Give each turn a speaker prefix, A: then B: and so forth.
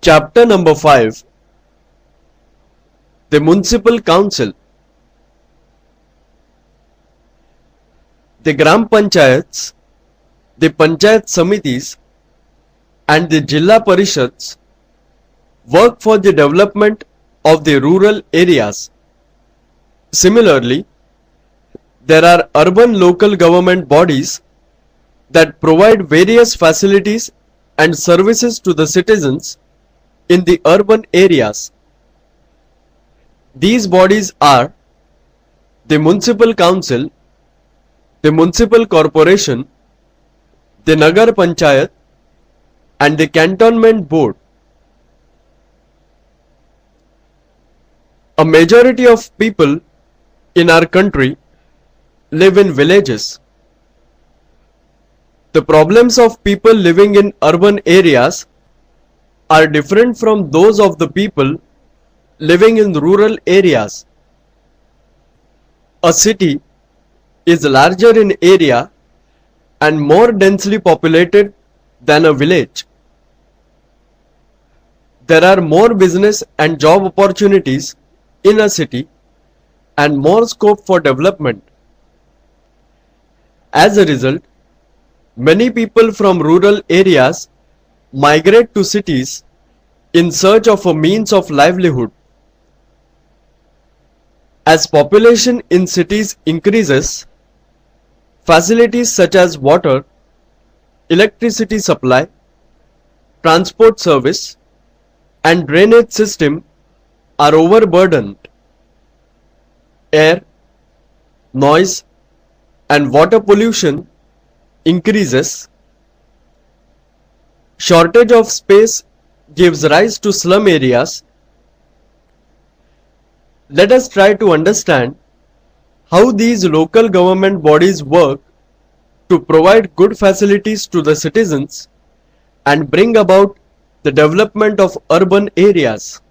A: Chapter number 5. The Municipal Council. The Gram Panchayats, the Panchayat Samitis and the Jilla Parishads work for the development of the rural areas. Similarly, there are urban local government bodies that provide various facilities and services to the citizens in the urban areas. These bodies are the Municipal Council, the Municipal Corporation, the Nagar Panchayat and the Cantonment Board. A majority of people in our country live in villages. The problems of people living in urban areas are different from those of the people living in rural areas. A city is larger in area and more densely populated than a village. There are more business and job opportunities in a city and more scope for development. As a result, many people from rural areas migrate to cities in search of a means of livelihood. As population in cities increases, facilities such as water, electricity supply, transport service, and drainage system are overburdened. Air, noise, and water pollution increases. Shortage of space gives rise to slum areas. Let us try to understand how these local government bodies work to provide good facilities to the citizens and bring about the development of urban areas.